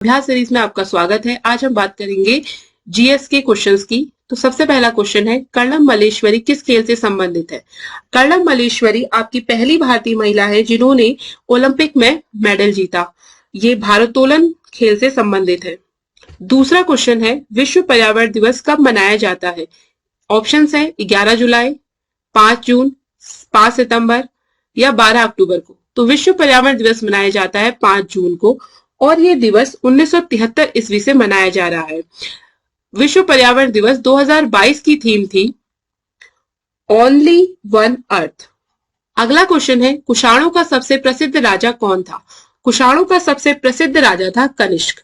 अभ्यास सीरीज में आपका स्वागत है। आज हम बात करेंगे जीएस के क्वेश्चंस की। तो सबसे पहला क्वेश्चन है, कर्णम मल्लेश्वरी किस खेल से संबंधित है? कर्णम मल्लेश्वरी आपकी पहली भारतीय महिला है जिन्होंने ओलंपिक में मेडल जीता। ये भारोत्तोलन खेल से संबंधित है। दूसरा क्वेश्चन है, विश्व पर्यावरण दिवस कब मनाया जाता है? ऑप्शंस है 11 जुलाई, 5 जून, 5 सितंबर या 12 अक्टूबर को। तो विश्व पर्यावरण दिवस मनाया जाता है 5 जून को और ये दिवस 1973 ईस्वी से मनाया जा रहा है। विश्व पर्यावरण दिवस 2022 की थीम थी ओनली वन अर्थ। अगला क्वेश्चन है, कुषाणों का सबसे प्रसिद्ध राजा कौन था? कुषाणों का सबसे प्रसिद्ध राजा था कनिष्क।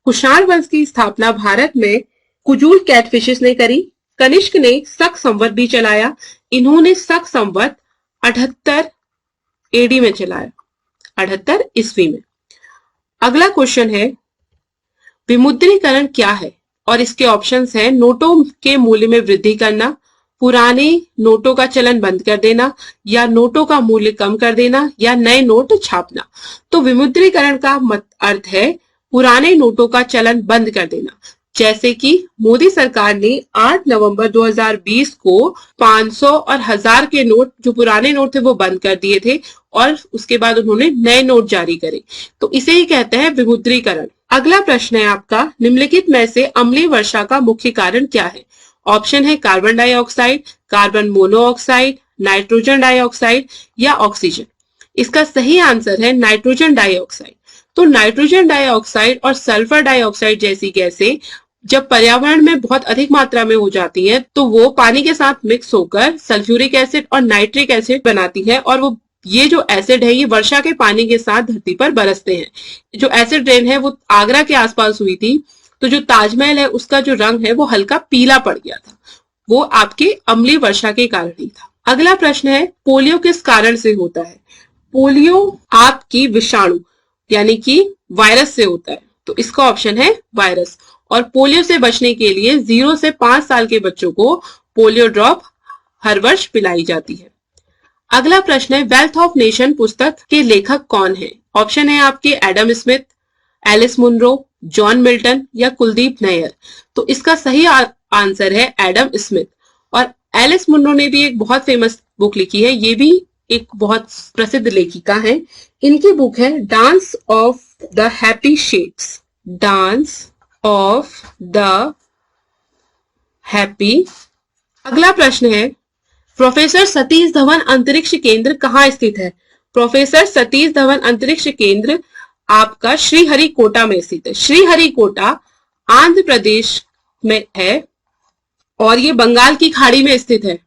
कुषाण वंश की स्थापना भारत में कुजूल कैटफिशेस ने करी। कनिष्क ने शक संवत भी चलाया। इन्होंने शक संवत 78 एडी में चलाया, 78 ईस्वी में। अगला क्वेश्चन है, विमुद्रीकरण क्या है? और इसके ऑप्शंस हैं, नोटों के मूल्य में वृद्धि करना, पुराने नोटों का चलन बंद कर देना, या नोटों का मूल्य कम कर देना, या नए नोट छापना। तो विमुद्रीकरण का अर्थ है पुराने नोटों का चलन बंद कर देना। जैसे कि मोदी सरकार ने 8 नवंबर 2020 को 500 और 1000 के नोट, जो पुराने नोट थे, वो बंद कर दिए थे और उसके बाद उन्होंने नए नोट जारी करे। तो इसे ही कहते हैं विमुद्रीकरण। अगला प्रश्न है आपका, निम्नलिखित में से अम्लीय वर्षा का मुख्य कारण क्या है? ऑप्शन है carbon dioxide, carbon monoxide, nitrogen dioxide या ऑक्सीजन। इसका सही आंसर है नाइट्रोजन डाइऑक्साइड। तो नाइट्रोजन डाइऑक्साइड और सल्फर डाइऑक्साइड जैसी गैसें जब पर्यावरण में बहुत अधिक मात्रा में हो जाती हैं तो वो पानी के साथ मिक्स होकर सल्फ्यूरिक एसिड और नाइट्रिक एसिड बनाती है और वो ये जो एसिड है ये वर्षा के पानी के साथ धरती पर बरसते हैं। जो एसिड रेन है वो आगरा के आसपास हुई थी, तो जो ताजमहल है उसका जो रंग है वो हल्का पीला पड़ गया था। वो आपके अम्लीय वर्षा के कारण ही था। अगला प्रश्न है, पोलियो किस कारण से होता है? पोलियो आपकी विषाणु यानी कि वायरस से होता है। तो इसका ऑप्शन है वायरस। और पोलियो से बचने के लिए 0 से 5 साल के बच्चों को पोलियो ड्रॉप हर वर्ष पिलाई जाती है। अगला प्रश्न है, वेल्थ ऑफ नेशन पुस्तक के लेखक कौन है? ऑप्शन है आपके Adam Smith, Alice Munro, John Milton या कुलदीप नैयर। तो इसका सही आंसर है एडम स्मिथ। और एलिस मुनरो ने भी एक बहुत फेमस बुक लिखी है, ये भी एक बहुत प्रसिद्ध लेखिका है। इनकी बुक है dance of the happy shades, dance of the happy. अगला प्रश्न है, प्रोफेसर सतीश धवन अंतरिक्ष केंद्र कहाँ स्थित है? प्रोफेसर सतीश धवन अंतरिक्ष केंद्र आपका श्रीहरिकोटा में स्थित है। श्रीहरिकोटा आंध्र प्रदेश में है और ये बंगाल की खाड़ी में स्थित है।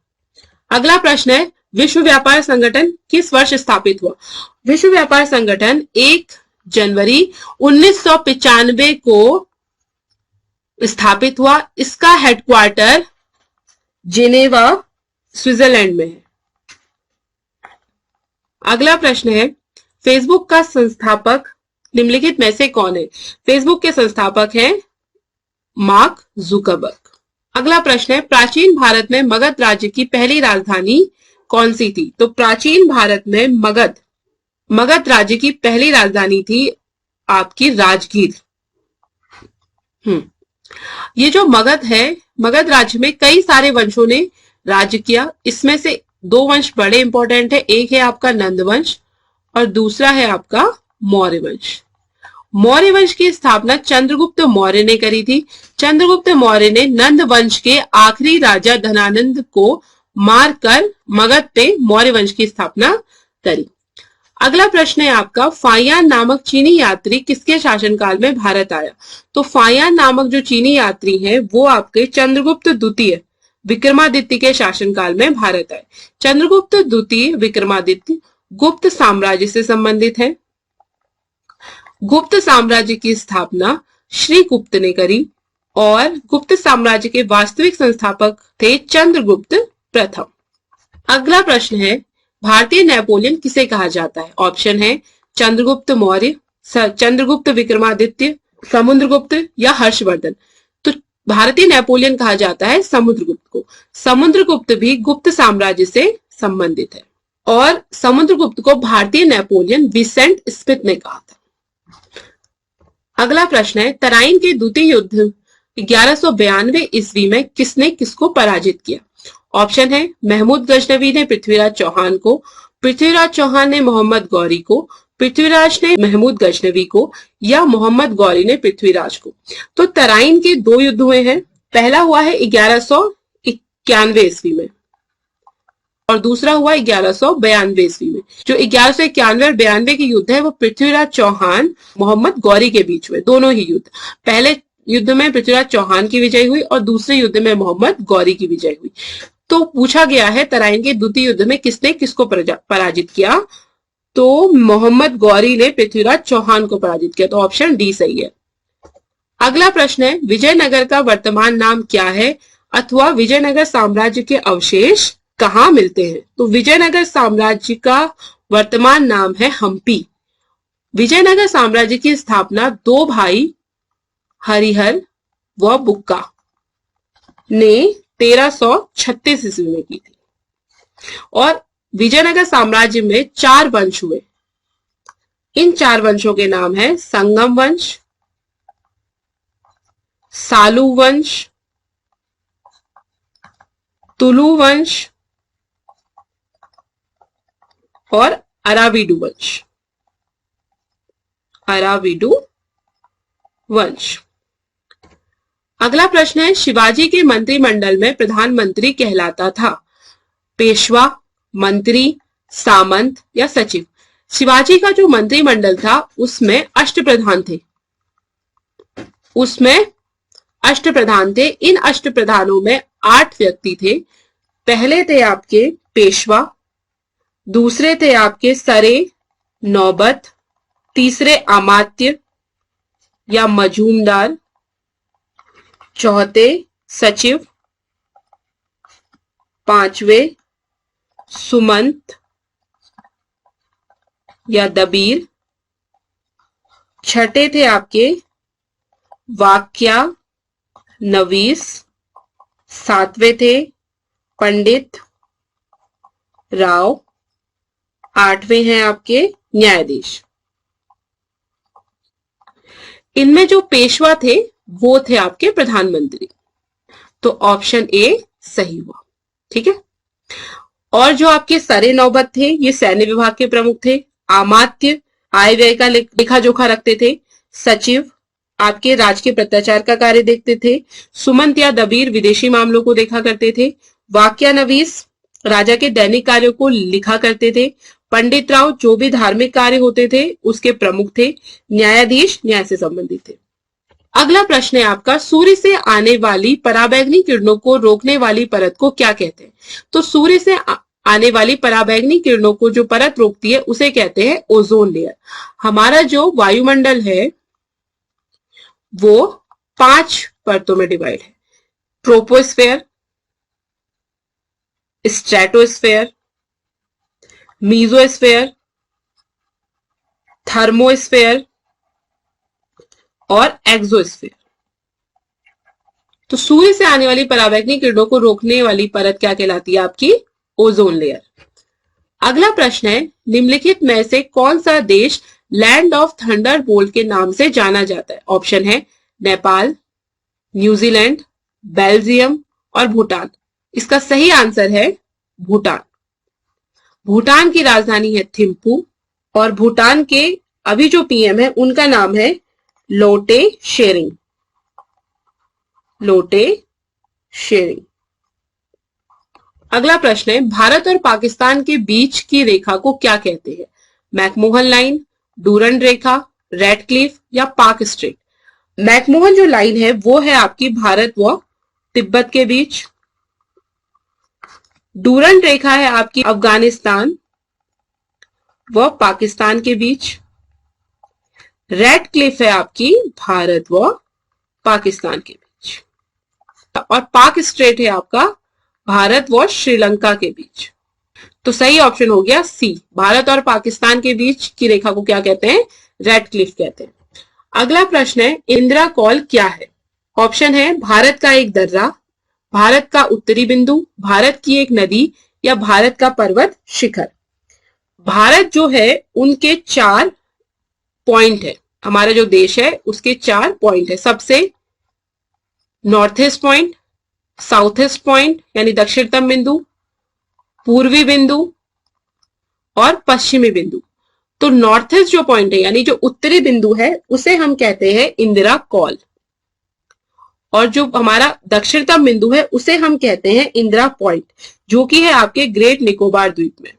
अगला प्रश्न है, विश्व व्यापार संगठन किस वर्ष स्थापित हुआ? विश्व व्यापार संगठन 1 जनवरी 1995 को स्थापित हुआ। इसका हेडक्वार्टर जिनेवा स्विट्जरलैंड में है। अगला प्रश्न है, फेसबुक का संस्थापक निम्नलिखित में से कौन है? फेसबुक के संस्थापक हैं मार्क जुकरबर्ग। अगला प्रश्न है, प्राचीन भारत में मगध राज्य की पहली राजधानी कौन सी थी? तो प्राचीन भारत में मगध राज्य की पहली राजधानी थी आपकी राजगीर। ये जो मगध है, मगध राज्य में कई सारे वंशों ने राज्य किया। इसमें से 2 वंश बड़े इंपॉर्टेंट है, एक है आपका नंद वंश और दूसरा है आपका मौर्य वंश। मौर्य वंश की स्थापना चंद्रगुप्त मौर्य ने करी थी। चंद्रगुप्त मौर्य ने नंद वंश के आखिरी राजा धनानंद को मारकर मगध पे मौर्य वंश की स्थापना करी। अगला प्रश्न है आपका, फाहियान नामक चीनी यात्री किसके शासनकाल में भारत आया? तो फाहियान नामक जो चीनी यात्री है वो आपके चंद्रगुप्त द्वितीय विक्रमादित्य के शासनकाल में भारत आए। चंद्रगुप्त द्वितीय विक्रमादित्य गुप्त साम्राज्य से संबंधित है। गुप्त साम्राज्य की स्थापना श्रीगुप्त ने करी और गुप्त साम्राज्य के वास्तविक संस्थापक थे चंद्रगुप्त प्रथम। अगला प्रश्न है, भारतीय नेपोलियन किसे कहा जाता है? ऑप्शन है चंद्रगुप्त मौर्य, चंद्रगुप्त विक्रमादित्य, समुद्रगुप्त या हर्षवर्धन। तो भारतीय नेपोलियन कहा जाता है समुद्रगुप्त को। समुद्रगुप्त भी गुप्त साम्राज्य से संबंधित है और समुद्रगुप्त को भारतीय नेपोलियन विसेंट स्मिथ ने कहा था। अगला प्रश्न है, तराइन के द्वितीय युद्ध 1192 ईस्वी में किसने किसको पराजित किया? ऑप्शन है, महमूद गजनवी ने पृथ्वीराज चौहान को, पृथ्वीराज चौहान ने मोहम्मद गौरी को, पृथ्वीराज ने महमूद गजनवी को, या मोहम्मद गौरी ने पृथ्वीराज को। तो तराइन के 2 युद्ध हुए हैं। पहला हुआ है 1191 ईस्वी में और दूसरा हुआ 1192 ईस्वी में। जो 1191 और 92 के युद्ध है वो पृथ्वीराज चौहान मोहम्मद गौरी के बीच में, दोनों ही युद्ध। पहले युद्ध में पृथ्वीराज चौहान की विजय हुई और दूसरे युद्ध में मोहम्मद गौरी की विजय हुई। तो पूछा गया है तराइन के द्वितीय युद्ध में किसने किसको पराजित किया? तो मोहम्मद गौरी ने पृथ्वीराज चौहान को पराजित किया। तो ऑप्शन डी सही है। अगला प्रश्न है, विजयनगर का वर्तमान नाम क्या है अथवा विजयनगर साम्राज्य के अवशेष कहाँ मिलते हैं? तो विजयनगर साम्राज्य का वर्तमान नाम है हम्पी। विजयनगर साम्राज्य की स्थापना 2 भाई हरिहर व बुक्का ने 1336 ईस्वी में की थी और विजयनगर साम्राज्य में 4 वंश हुए। इन 4 वंशों के नाम है संगम वंश, सालू वंश, तुलु वंश और अराविडु वंश। अराविडु वंश। अगला प्रश्न है, शिवाजी के मंत्रिमंडल में प्रधानमंत्री कहलाता था पेशवा, मंत्री, सामंत या सचिव? शिवाजी का जो मंत्रिमंडल था उसमें अष्टप्रधान थे। उसमें अष्टप्रधान थे। इन अष्टप्रधानों में 8 व्यक्ति थे। पहले थे आपके पेशवा, दूसरे थे आपके सरे नौबत, तीसरे अमात्य या मजूमदार, चौथे सचिव, पांचवे सुमंत या दबीर, छठे थे आपके वाक्या नवीस, सातवें थे पंडित राव, आठवें हैं आपके न्यायाधीश। इनमें जो पेशवा थे वो थे आपके प्रधानमंत्री। तो ऑप्शन ए सही हुआ। ठीक है। और जो आपके सरे नौबत थे ये सैन्य विभाग के प्रमुख थे। अमात्य आय व्यय का लेखा जोखा रखते थे। सचिव आपके राजकीय पत्राचार का कार्य देखते थे। सुमंत या दबीर विदेशी मामलों को देखा करते थे। वाक्यानवीस राजा के दैनिक कार्यों को लिखा करते थे। पंडित राव जो भी धार्मिक कार्य होते थे उसके प्रमुख थे। न्यायाधीश न्याय से संबंधित थे। अगला प्रश्न है आपका, सूर्य से आने वाली पराबैंगनी किरणों को रोकने वाली परत को क्या कहते हैं? तो सूर्य से आने वाली पराबैंगनी किरणों को जो परत रोकती है उसे कहते हैं ओजोन लेयर। हमारा जो वायुमंडल है वो 5 परतों में डिवाइड है। ट्रोपोस्फेयर, स्ट्रेटोस्फेयर, मीजोस्फेयर, थर्मोस्फेयर और एक्सोस्फेयर। तो सूर्य से आने वाली पराबैंगनी किरणों को रोकने वाली परत क्या कहलाती है? आपकी ओजोन लेयर। अगला प्रश्न है, निम्नलिखित में से कौन सा देश लैंड ऑफ थंडरबोल्ट के नाम से जाना जाता है? ऑप्शन है नेपाल, न्यूजीलैंड, बेल्जियम और भूटान। इसका सही आंसर है भूटान। भूटान की राजधानी है थिम्पू और भूटान के अभी जो पीएम है उनका नाम है लोटे शेरिंग। लोटे शेरिंग। अगला प्रश्न है, भारत और पाकिस्तान के बीच की रेखा को क्या कहते हैं? मैकमोहन लाइन, डूरंड रेखा, रेडक्लिफ या पाक स्ट्रेट? मैकमोहन जो लाइन है वो है आपकी भारत व तिब्बत के बीच। डूरंड रेखा है आपकी अफगानिस्तान व पाकिस्तान के बीच। रेड क्लिफ है आपकी भारत व पाकिस्तान के बीच। और पाक स्ट्रेट है आपका भारत व श्रीलंका के बीच। तो सही ऑप्शन हो गया सी, भारत और पाकिस्तान के बीच की रेखा को क्या कहते हैं? रेड क्लिफ कहते हैं। अगला प्रश्न है, इंदिरा कौल क्या है? ऑप्शन है भारत का एक दर्रा, भारत का उत्तरी बिंदु, भारत की एक नदी या भारत का पर्वत शिखर। भारत जो है उनके 4 पॉइंट है। हमारा जो देश है उसके 4 पॉइंट है। सबसे north east point, south east point यानी दक्षिणतम बिंदु, पूर्वी बिंदु और पश्चिमी बिंदु। तो नॉर्थ ईस्ट जो पॉइंट है यानी जो उत्तरी बिंदु है उसे हम कहते हैं इंदिरा कॉल, और जो हमारा दक्षिणतम बिंदु है उसे हम कहते हैं इंदिरा पॉइंट, जो कि है आपके ग्रेट निकोबार द्वीप में,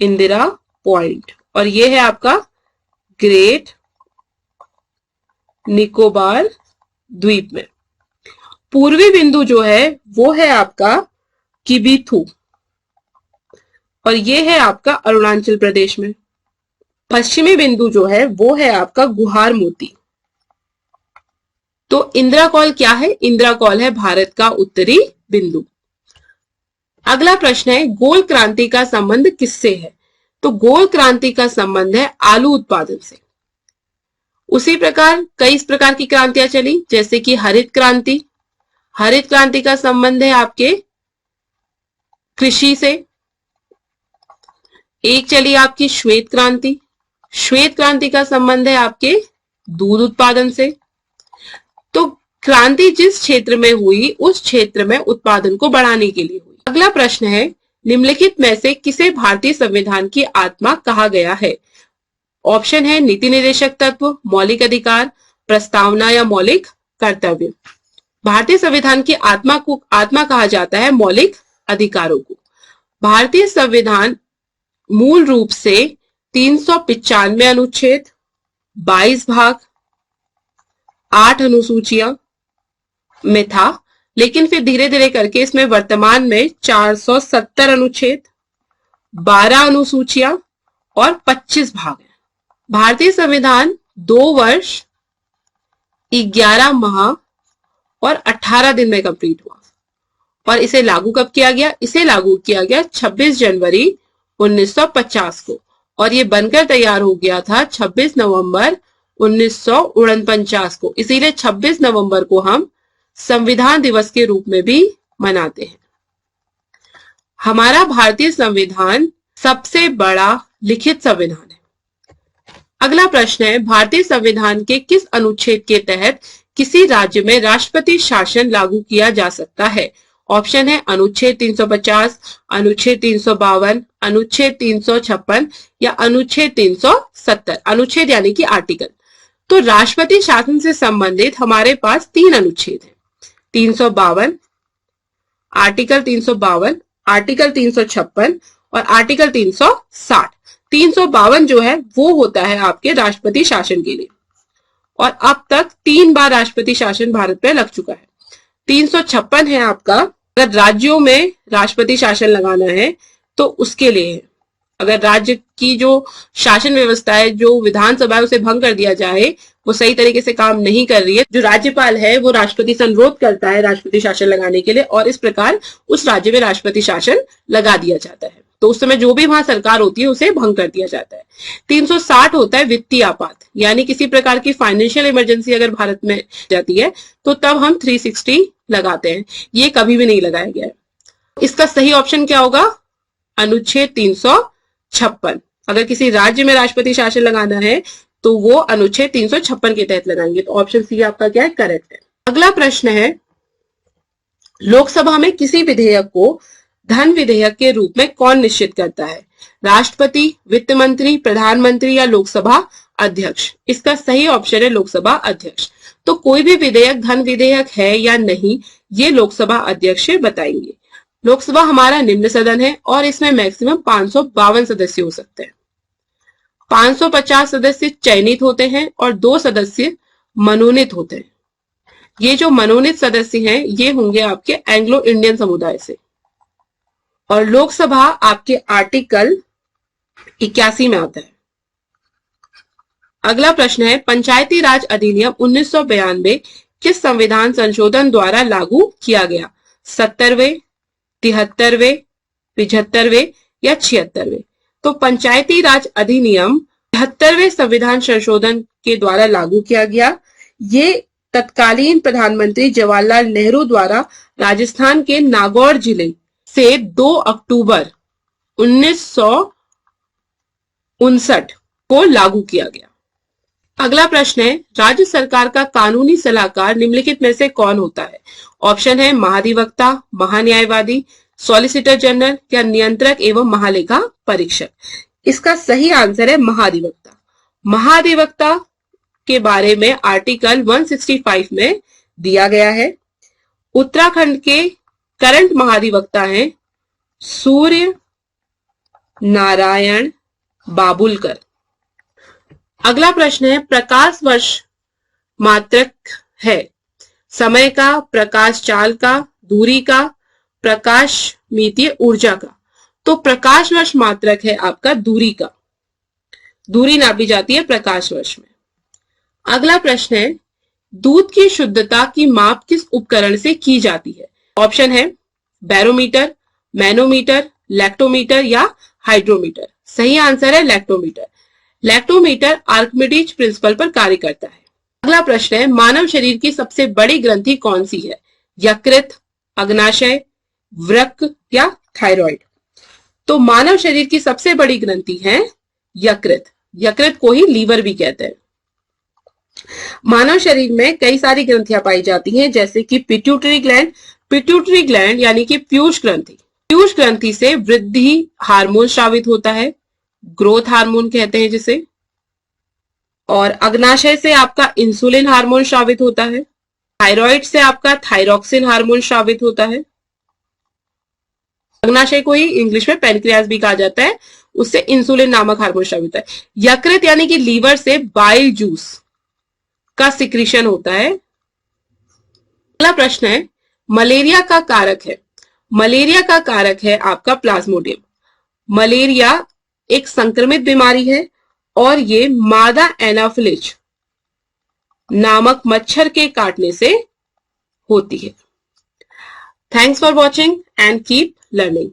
इंदिरा पॉइंट। और ये है आपका ग्रेट निकोबार द्वीप में। पूर्वी बिंदु जो है वो है आपका किबिथु, और ये है आपका अरुणाचल प्रदेश में। पश्चिमी बिंदु जो है वो है आपका गुहार मोती। तो इंदिरा कॉल क्या है? इंदिरा कॉल है भारत का उत्तरी बिंदु। अगला प्रश्न है गोल क्रांति का संबंध किससे है? तो गोल क्रांति का संबंध है आलू उत्पादन से। उसी प्रकार कई प्रकार की क्रांतियां चली, जैसे कि हरित क्रांति। हरित क्रांति का संबंध है आपके कृषि से। एक चली आपकी श्वेत क्रांति। श्वेत क्रांति का संबंध है आपके दूध उत्पादन से। तो क्रांति जिस क्षेत्र में हुई उस क्षेत्र में उत्पादन को बढ़ाने के लिए हुई। अगला प्रश्न है निम्नलिखित में से किसे भारतीय संविधान की आत्मा कहा गया है? ऑप्शन है नीति निर्देशक तत्व, मौलिक अधिकार, प्रस्तावना या मौलिक कर्तव्य। भारतीय संविधान की आत्मा को आत्मा कहा जाता है मौलिक अधिकारों को। भारतीय संविधान मूल रूप से 395 अनुच्छेद, 22 भाग, 8 अनुसूचियां में था, लेकिन फिर धीरे धीरे करके इसमें वर्तमान में 470 अनुच्छेद, 12 अनुसूचियां और 25 भाग हैं। भारतीय संविधान 2 वर्ष 11 माह और 18 दिन में कंप्लीट हुआ। और इसे लागू कब किया गया? इसे लागू किया गया 26 जनवरी 1950 को, और ये बनकर तैयार हो गया था 26 नवंबर 1949 को। इसीलिए 26 नवंबर को हम संविधान दिवस के रूप में भी मनाते हैं। हमारा भारतीय संविधान सबसे बड़ा लिखित संविधान है। अगला प्रश्न है भारतीय संविधान के किस अनुच्छेद के तहत किसी राज्य में राष्ट्रपति शासन लागू किया जा सकता है? ऑप्शन है अनुच्छेद 350, अनुच्छेद 352, अनुच्छेद 356 या अनुच्छेद 370। अनुच्छेद यानी कि आर्टिकल। तो राष्ट्रपति शासन से संबंधित हमारे पास 3 अनुच्छेद हैं। 352, आर्टिकल 352, आर्टिकल 356 और आर्टिकल 360। 352 जो है वो होता है आपके राष्ट्रपति शासन के लिए, और अब तक 3 बार राष्ट्रपति शासन भारत में लग चुका है। 356 है आपका अगर राज्यों में राष्ट्रपति शासन लगाना है तो उसके लिए है। अगर राज्य की जो शासन व्यवस्था है, जो विधानसभा है, उसे भंग कर दिया जाए, वो सही तरीके से काम नहीं कर रही है, जो राज्यपाल है वो राष्ट्रपति से अनुरोध करता है राष्ट्रपति शासन लगाने के लिए, और इस प्रकार उस राज्य में राष्ट्रपति शासन लगा दिया जाता है, तो उस समय जो भी वहां सरकार होती है उसे भंग कर दिया जाता है। 360 होता है वित्तीय आपात, यानी किसी प्रकार की फाइनेंशियल इमरजेंसी अगर भारत में जाती है तो तब हम 360 लगाते हैं। ये कभी भी नहीं लगाया गया है। इसका सही ऑप्शन क्या होगा? अनुच्छेद 356। अगर किसी राज्य में राष्ट्रपति शासन लगाना है तो वो अनुच्छेद 356 के तहत लगाएंगे। तो ऑप्शन सी आपका क्या है? करेक्ट है। अगला प्रश्न है लोकसभा में किसी विधेयक को धन विधेयक के रूप में कौन निश्चित करता है? राष्ट्रपति, वित्त मंत्री, प्रधानमंत्री या लोकसभा अध्यक्ष? इसका सही ऑप्शन है लोकसभा अध्यक्ष। तो कोई भी विधेयक धन विधेयक है या नहीं ये लोकसभा अध्यक्ष बताएंगे। लोकसभा हमारा निम्न सदन है और इसमें मैक्सिमम 552 सदस्य हो सकते हैं। 550 सदस्य चयनित होते हैं और 2 सदस्य मनोनीत होते हैं। ये जो मनोनीत सदस्य हैं ये होंगे आपके एंग्लो इंडियन समुदाय से। और लोकसभा आपके आर्टिकल 81 में आता है। अगला प्रश्न है पंचायती राज अधिनियम 1992 किस संविधान संशोधन द्वारा लागू किया गया? 70वें, 73वें, 75वें या 76वें? तो पंचायती राज अधिनियम 73वें संविधान संशोधन के द्वारा लागू किया गया। ये तत्कालीन प्रधानमंत्री जवाहरलाल नेहरू द्वारा राजस्थान के नागौर जिले से 2 अक्टूबर 1959 को लागू किया गया। अगला प्रश्न है, राज्य सरकार का कानूनी सलाहकार निम्नलिखित में से कौन होता है? ऑप्शन है महाधिवक्ता, महान्यायवादी, सॉलिसिटर जनरल या नियंत्रक एवं महालेखा परीक्षक। इसका सही आंसर है महाधिवक्ता। महाधिवक्ता के बारे में आर्टिकल 165 में दिया गया है। उत्तराखंड के करंट महाधिवक्ता हैं सूर्य नारायण बाबुलकर। अगला प्रश्न है, प्रकाश वर्ष मात्रक है समय का, प्रकाश चाल का, दूरी का, प्रकाश मितीय ऊर्जा का। तो प्रकाश वर्ष मात्रक है आपका दूरी का, दूरी नापी जाती है प्रकाश वर्ष में। अगला प्रश्न है, दूध की शुद्धता की माप किस उपकरण से की जाती है? ऑप्शन है बैरोमीटर, मैनोमीटर, लैक्टोमीटर या हाइड्रोमीटर। सही आंसर है लैक्टोमीटर। लैक्टोमीटर आर्किमिडीज प्रिंसिपल पर कार्य करता है। अगला प्रश्न है, मानव शरीर की सबसे बड़ी ग्रंथि कौन सी है? यकृत, अग्नाशय, वृक्क या थायराइड। तो मानव शरीर की सबसे बड़ी ग्रंथि है यकृत। यकृत को ही लीवर भी कहते हैं। मानव शरीर में कई सारी ग्रंथियां पाई जाती हैं, जैसे कि पिट्यूटरी ग्लैंड। पिट्यूटरी ग्लैंड यानी कि पीयूष ग्रंथि। पीयूष ग्रंथि से वृद्धि हार्मोन स्रावित होता है, ग्रोथ हार्मोन कहते हैं जिसे। और अग्नाशय से आपका इंसुलिन हार्मोन स्रावित होता है। थायराइड से आपका थायरोक्सिन हार्मोन स्रावित होता है। अग्नाशय को ही इंग्लिश में पैनक्रियास भी कहा जाता है, उससे इंसुलिन नामक हार्मोन स्रावित है। यकृत यानी कि लीवर से बाइल जूस का सिक्रीशन होता है। अगला प्रश्न है, मलेरिया का कारक है। मलेरिया का कारक है आपका प्लाज्मोडियम। मलेरिया एक संक्रमित बीमारी है और ये मादा एनाफिलिज नामक मच्छर के काटने से होती है। Thanks for watching and keep learning.